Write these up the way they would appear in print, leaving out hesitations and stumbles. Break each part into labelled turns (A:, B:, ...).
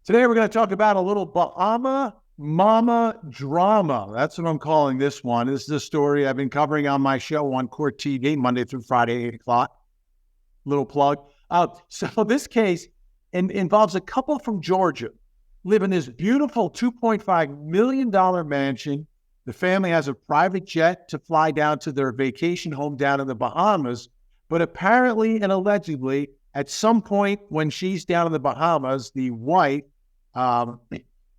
A: Today we're going to talk about a little Bahama Mama drama. That's what I'm calling this one. This is a story I've been covering on my show on Court TV, Monday through Friday, 8 o'clock. Little plug. So this case involves a couple from Georgia live in this beautiful $2.5 million mansion. The family has a private jet to fly down to their vacation home down in the Bahamas. But apparently and allegedly, at some point when she's down in the Bahamas, the wife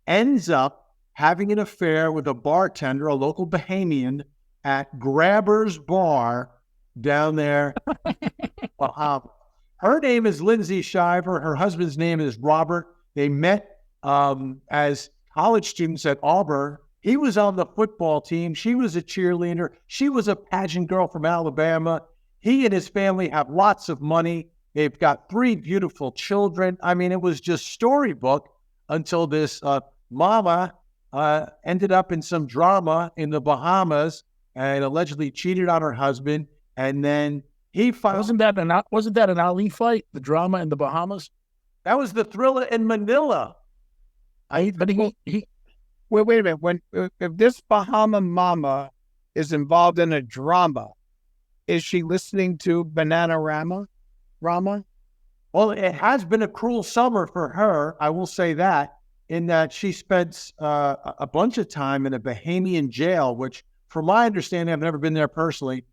A: ends up having an affair with a bartender, a local Bahamian, at Grabber's Bar down there in Bahama. Her name is Lindsay Shiver. Her husband's name is Robert. They met as college students at Auburn. He was on the football team. She was a cheerleader. She was a pageant girl from Alabama. He and his family have lots of money. They've got 3 beautiful children. I mean, it was just storybook until this mama ended up in some drama in the Bahamas and allegedly cheated on her husband. And then he filed.
B: Wasn't that an Ali fight? The drama in the Bahamas?
A: That was the Thriller in Manila.
C: Wait a minute. If this Bahama mama is involved in a drama, is she listening to Bananarama?
A: Well, it has been a cruel summer for her. I will say that, in that she spent a bunch of time in a Bahamian jail, which, from my understanding, I've never been there personally,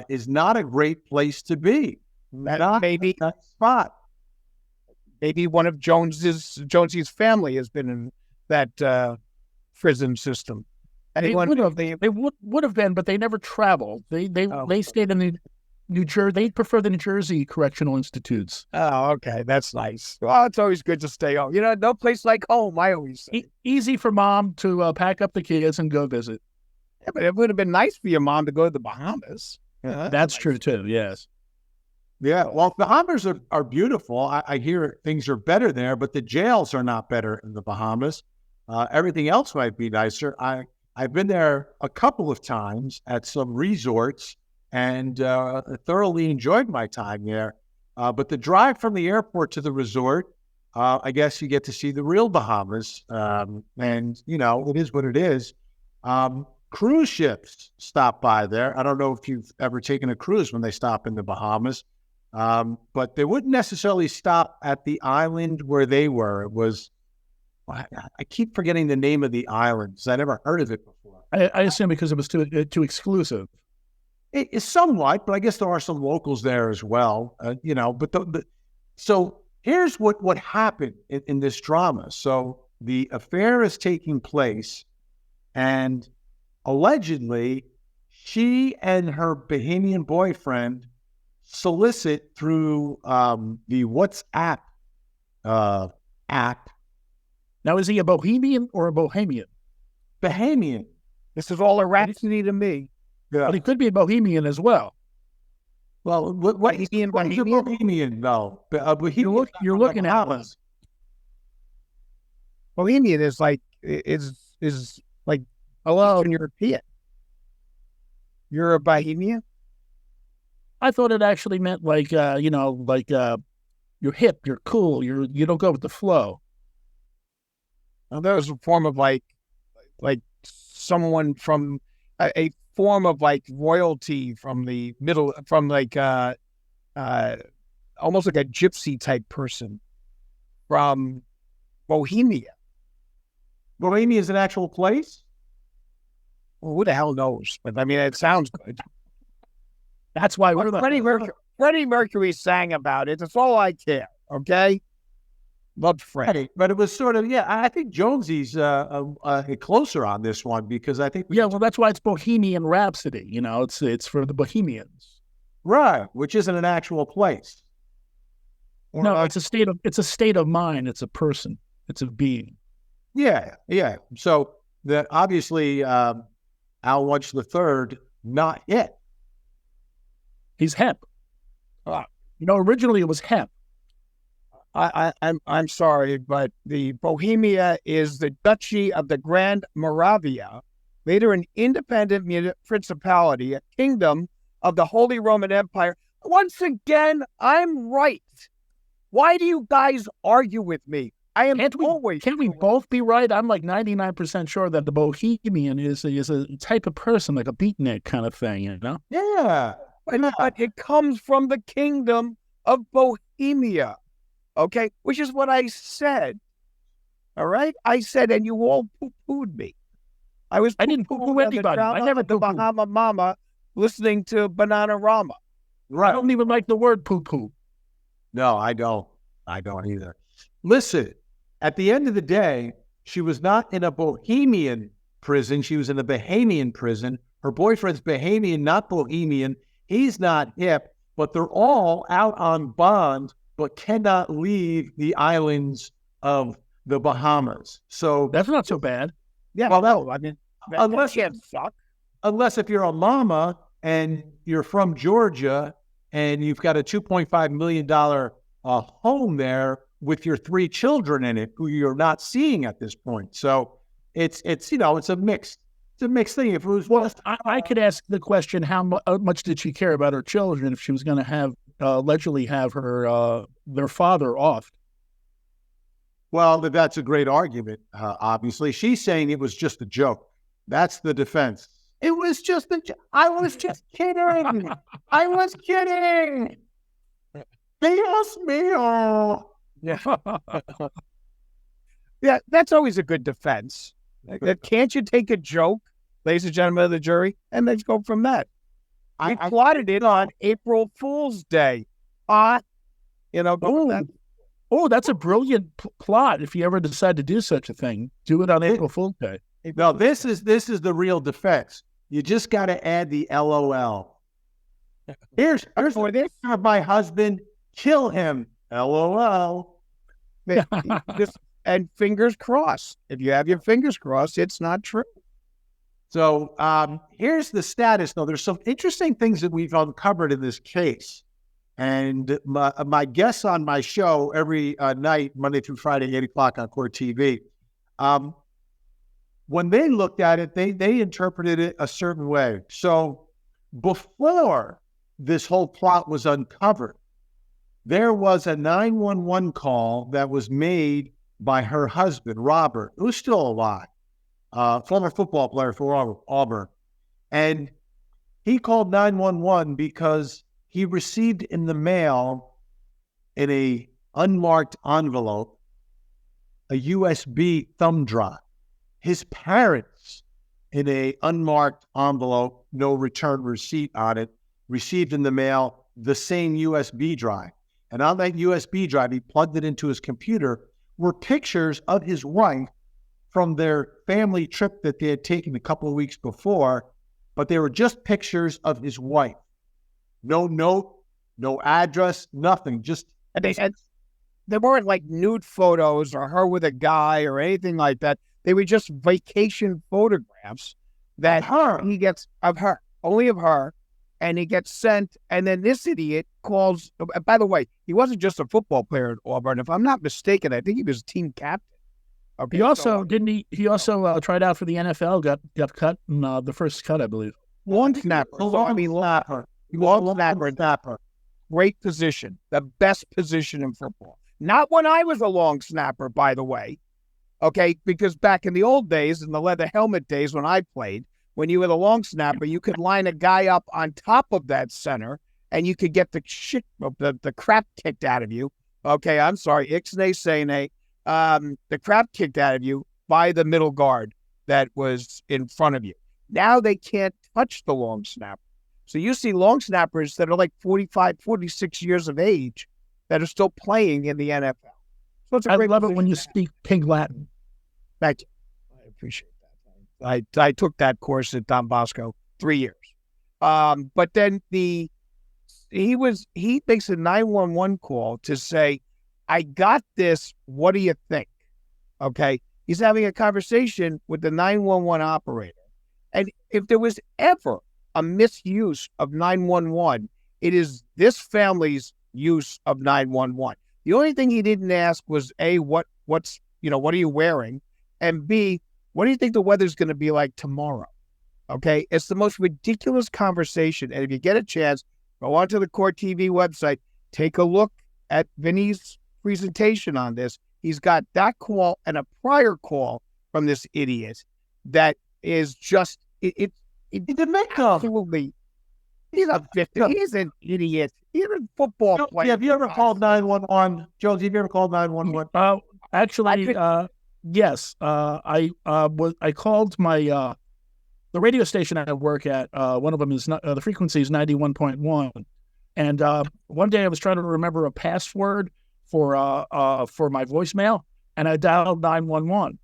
A: is not a great place to be.
C: Maybe
A: that spot.
C: Maybe one of Jonesy's family has been in that prison system.
B: They would have been, but they never traveled. They stayed in the New Jersey. They prefer the New Jersey correctional institutes.
C: Oh, okay, that's nice. Well, it's always good to stay home. You know, no place like home. I always say.
B: Easy for mom to pack up the kids and go visit.
C: Yeah, but it would have been nice for your mom to go to the Bahamas.
B: Yeah, that's nice. True too. Yes.
A: Yeah, well, the Bahamas are beautiful. I hear things are better there, but the jails are not better in the Bahamas. Everything else might be nicer. I've been there a couple of times at some resorts and thoroughly enjoyed my time there. But the drive from the airport to the resort, I guess you get to see the real Bahamas. And, you know, it is what it is. Cruise ships stop by there. I don't know if you've ever taken a cruise when they stop in the Bahamas. But they wouldn't necessarily stop at the island where they were. It was, I keep forgetting the name of the island because I never heard of it before.
B: I assume because it was too exclusive.
A: It is somewhat, but I guess there are some locals there as well. You know, so here's what happened in this drama. So the affair is taking place, and allegedly, she and her Bahamian boyfriend solicit through the WhatsApp app.
B: Now, is he a Bohemian or a Bahamian?
A: Bahamian.
C: This is all a rhapsody to me.
B: Yeah. But he could be a Bohemian as well.
A: Well, what is a Bohemian, though?
B: You're looking at us.
C: Bohemian is like Eastern European. You're a Bohemian?
B: I thought it actually meant like you're hip, you're cool, you don't go with the flow.
C: Well, that was a form of like someone from a form of like royalty from the middle, from like almost like a gypsy type person from Bohemia.
A: Bohemia is an actual place?
C: Well, who the hell knows? But I mean, it sounds good.
B: That's why
C: Freddie Mercury sang about it. That's all I care. Okay, loved Freddie,
A: but it was sort of I think Jonesey's closer on this one because I think
B: well, that's why it's Bohemian Rhapsody. You know, it's for the Bohemians,
A: right? Which isn't an actual place.
B: No, it's a state of mind. It's a person. It's a being.
A: Yeah. So that obviously Al Wunsch III not yet.
B: He's hemp. Originally it was hemp.
C: I'm sorry, but the Bohemia is the Duchy of the Grand Moravia, later an independent principality, a kingdom of the Holy Roman Empire. Once again, I'm right. Why do you guys argue with me? I am
B: Can't we both be right? I'm like 99% sure that the Bohemian is a type of person, like a beatnik kind of thing, you know?
A: Yeah.
C: But it comes from the kingdom of Bohemia, okay? Which is what I said, all right? I said, and you all poo-pooed me. I
B: didn't poo-poo anybody. I never
C: the Bahama Mama listening to Bananarama.
A: Right.
B: I don't even like the word poo-poo.
A: No, I don't. I don't either. Listen, at the end of the day, she was not in a Bohemian prison. She was in a Bahamian prison. Her boyfriend's Bahamian, not Bohemian. He's not hip, but they're all out on bond, but cannot leave the islands of the Bahamas. So
B: that's not so bad.
C: Yeah.
A: Well,
C: I mean,
A: unless
C: can't suck.
A: Unless if you're a mama and you're from Georgia and you've got a $2.5 million home there with your 3 children in it, who you're not seeing at this point. So it's a mixed thing. If it was
B: I could ask the question: how much did she care about her children if she was going to have allegedly have her their father off?
A: Well, that's a great argument. Obviously, she's saying it was just a joke. That's the defense. It was just a joke. I was just kidding. I was kidding. Dios mío.
C: Yeah, that's always a good defense. Can't you take a joke, ladies and gentlemen of the jury, and then go from that? I plotted it on April Fool's Day. Go with that.
B: Oh, that's a brilliant plot. If you ever decide to do such a thing, do it on April Fool's Day.
A: No, this is the real defense. You just got to add the LOL. Here's for this. My husband, kill him. LOL.
C: And fingers crossed. If you have your fingers crossed, it's not true.
A: So here's the status, though. There's some interesting things that we've uncovered in this case. And my guests on my show every night, Monday through Friday, 8 o'clock on Court TV, when they looked at it, they interpreted it a certain way. So before this whole plot was uncovered, there was a 911 call that was made by her husband, Robert, who's still alive, former football player for Auburn. And he called 911 because he received in the mail, in a unmarked envelope, a USB thumb drive. His parents, in a unmarked envelope, no return receipt on it, received in the mail the same USB drive. And on that USB drive, he plugged it into his computer, were pictures of his wife from their family trip that they had taken a couple of weeks before, but they were just pictures of his wife. No note, no address, nothing.
C: And they weren't like nude photos or her with a guy or anything like that. They were just vacation photographs that he gets of her, only of her, and he gets sent. And then this idiot calls. By the way, he wasn't just a football player at Auburn. If I'm not mistaken, I think he was team captain. Okay,
B: he also He also tried out for the NFL. Got cut in the first cut, I believe.
C: Long snapper. Long snapper. Great position. The best position in football. Not when I was a long snapper, by the way. Okay, because back in the old days, in the leather helmet days when I played, when you were the long snapper, you could line a guy up on top of that center, and you could get the crap kicked out of you. Okay, I'm sorry, ixnay sene, the crap kicked out of you by the middle guard that was in front of you. Now they can't touch the long snapper. So you see long snappers that are like 45, 46 years of age that are still playing in the NFL. So it's a great
B: love it when you speak Pig Latin.
C: Thank you. I appreciate that. I took that course at Don Bosco 3 years. But then he makes a 911 call to say, I got this. What do you think? Okay. He's having a conversation with the 911 operator. And if there was ever a misuse of 911, it is this family's use of 911. The only thing he didn't ask was A, what are you wearing? And B, what do you think the weather's going to be like tomorrow? Okay. It's the most ridiculous conversation. And if you get a chance, go onto the Court TV website, take a look at Vinny's presentation on this. he's got that call and a prior call from this idiot that is just it
A: He's a victim.
C: absolutely. He's a victim. He's an idiot. He's a football player.
A: Have you ever called 911? Jones, have you ever called 911?
B: Actually, yes. I called my the radio station I work at. One of them is not, the frequency is 91.1, and one day I was trying to remember a password for my voicemail, and I dialed 911,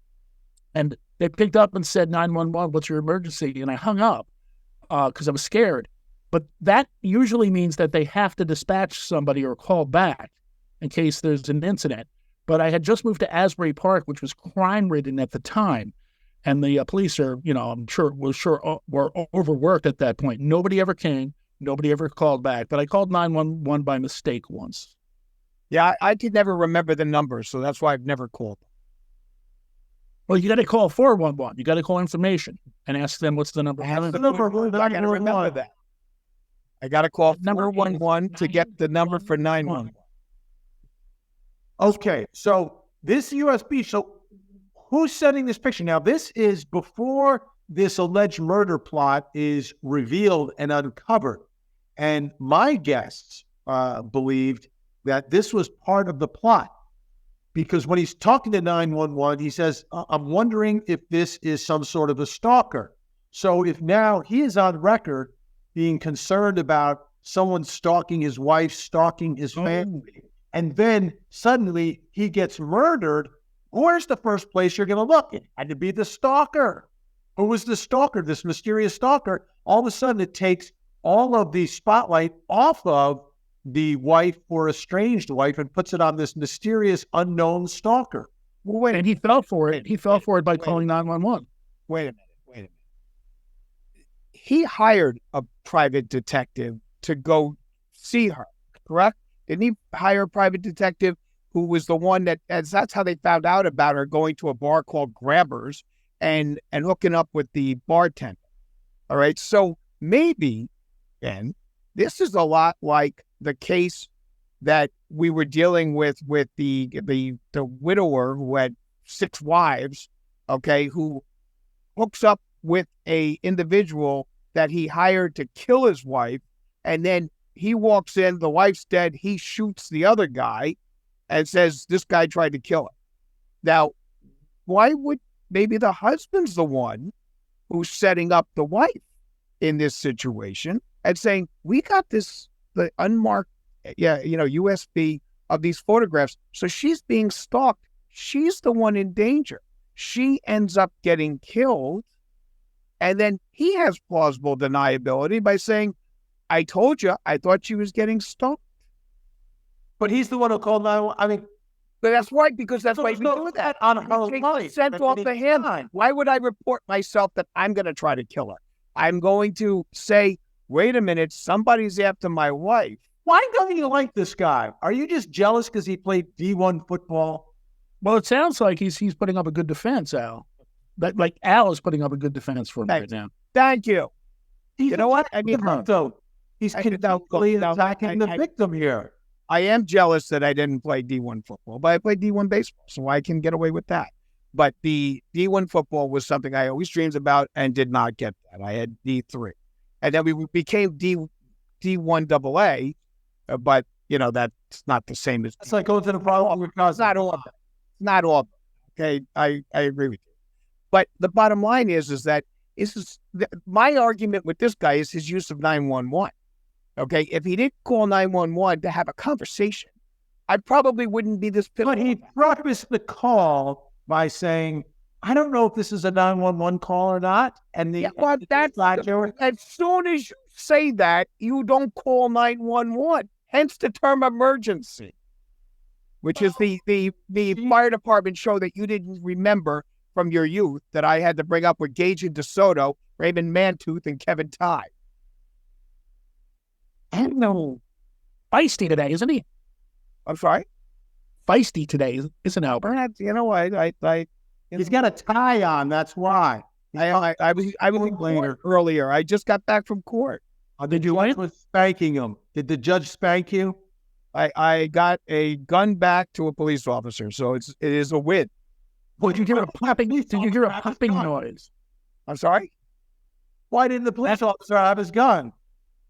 B: and they picked up and said 911. What's your emergency? And I hung up because I was scared. But that usually means that they have to dispatch somebody or call back in case there's an incident. But I had just moved to Asbury Park, which was crime-ridden at the time. And the police are, I'm sure were overworked at that point. Nobody ever came. Nobody ever called back. But I called 911 by mistake once.
C: Yeah, I could never remember the number, so that's why I've never called.
B: Well, you got to call 411. You got to call information and ask them what's the number.
C: I got to remember that. I got to call 411 to get the number for 911.
A: Okay, so this USB, so who's sending this picture? Now, this is before this alleged murder plot is revealed and uncovered. And my guests believed that this was part of the plot. Because when he's talking to 911, he says, I'm wondering if this is some sort of a stalker. So if now he is on record being concerned about someone stalking his wife, stalking his family, and then suddenly he gets murdered, where's the first place you're going to look? It had to be the stalker. Who was the stalker, this mysterious stalker? All of a sudden, it takes all of the spotlight off of the wife or estranged wife and puts it on this mysterious unknown stalker.
B: Well, and he fell for it. He fell for it by calling 911.
C: Wait a minute. He hired a private detective to go see her, correct? Didn't he hire a private detective who was the one that's how they found out about her going to a bar called Grabbers and hooking up with the bartender? All right. So maybe, and this is a lot like the case that we were dealing with the widower who had 6 wives, okay, who hooks up with a individual that he hired to kill his wife, and then he walks in, the wife's dead, he shoots the other guy and says, this guy tried to kill her. Now, why would maybe the husband's the one who's setting up the wife in this situation and saying, we got the unmarked, USB of these photographs. So she's being stalked. She's the one in danger. She ends up getting killed. And then he has plausible deniability by saying, I told you, I thought she was getting stalked.
A: But he's the one who called 911. I mean,
C: but that's right, because that's why we do that.
A: On her life.
C: Sent off the hand. Why would I report myself that I'm going to try to kill her? I'm going to say, wait a minute, somebody's after my wife.
A: Why don't you like this guy? Are you just jealous because he played D1 football?
B: Well, it sounds like he's putting up a good defense, Al. Like Al is putting up a good defense for him right now.
C: Thank you.
A: You know what? I mean, he's continually attacking the victim here.
C: I am jealous that I didn't play D1 football, but I played D1 baseball, so I can get away with that. But the D1 football was something I always dreamed about and did not get that. I had D3. And then we became D1 AA, but, that's not the same as...
A: It's like going to the problem because...
C: It's not all of them. Not all of them. Okay, I agree with you. But the bottom line is that my argument with this guy is his use of 911. Okay, if he didn't call 911 to have a conversation, I probably wouldn't be this pivotal.
A: But he prefaced the call by saying, I don't know if this is a 911 call or not. And
C: as soon as you say that, you don't call 911. Hence the term emergency, which is the fire department show that you didn't remember from your youth that I had to bring up with Gage and DeSoto, Raymond Mantooth, and Kevin Tye.
B: I don't know. Feisty today, isn't he?
C: I'm sorry?
B: Feisty today, isn't Albert?
A: He's got a tie on, that's why.
C: I was in court earlier. I just got back from court.
A: Did you like spanking him? Did the judge spank you?
C: I got a gun back to a police officer, so it is a win.
B: Did you hear a popping? Did you hear a popping noise?
C: I'm sorry?
A: Why didn't the police officer have his gun?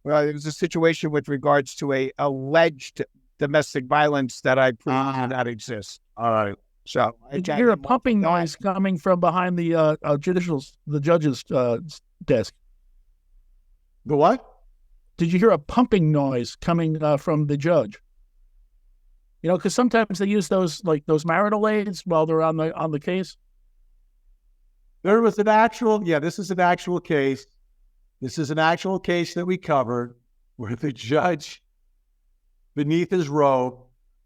C: Well, it was a situation with regards to a alleged domestic violence that I proved did not exist.
A: All right.
C: So
B: Did you hear a pumping noise coming from behind the judge's desk?
A: The what?
B: Did you hear a pumping noise coming from the judge? You know, because sometimes they use those marital aids while they're on the case.
A: There was an actual, this is an actual case. This is an actual case that we covered where the judge, beneath his robe,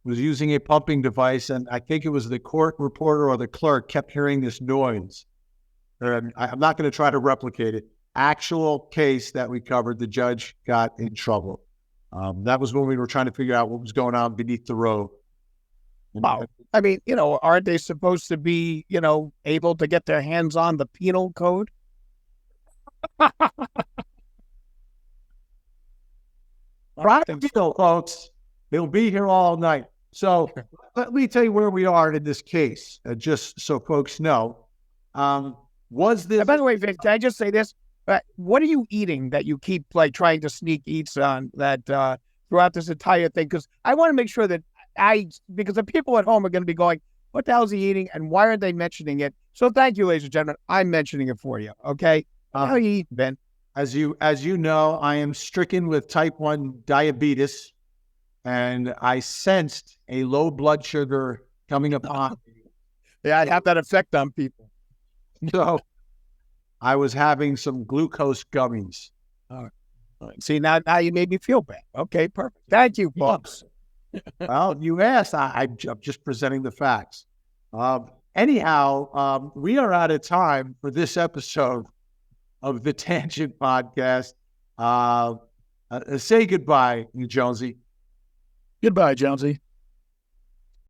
A: was using a pumping device, and I think it was the court reporter or the clerk kept hearing this noise. And I'm not going to try to replicate it. Actual case that we covered, the judge got in trouble. That was when we were trying to figure out what was going on beneath the robe.
C: Wow. I mean, aren't they supposed to be, able to get their hands on the penal code?
A: Practical, folks. They'll be here all night. So let me tell you where we are in this case, just so folks know. Was this?
C: By the way, Vic, can I just say this? What are you eating that you keep trying to sneak eats on that throughout this entire thing? Because I want to make sure that because the people at home are going to be going, what the hell is he eating and why aren't they mentioning it? So thank you, ladies and gentlemen. I'm mentioning it for you. Okay. How are you eating, Ben?
A: As you know, I am stricken with type 1 diabetes, and I sensed a low blood sugar coming upon me.
C: Yeah, I'd have that effect on people.
A: So I was having some glucose gummies.
C: All right. See, now you made me feel bad. Okay, perfect. Thank you, folks.
A: Well, you asked. I'm just presenting the facts. Anyhow, we are out of time for this episode of the Tangent Podcast. Say goodbye, Jonesy.
B: Goodbye, Jonesy.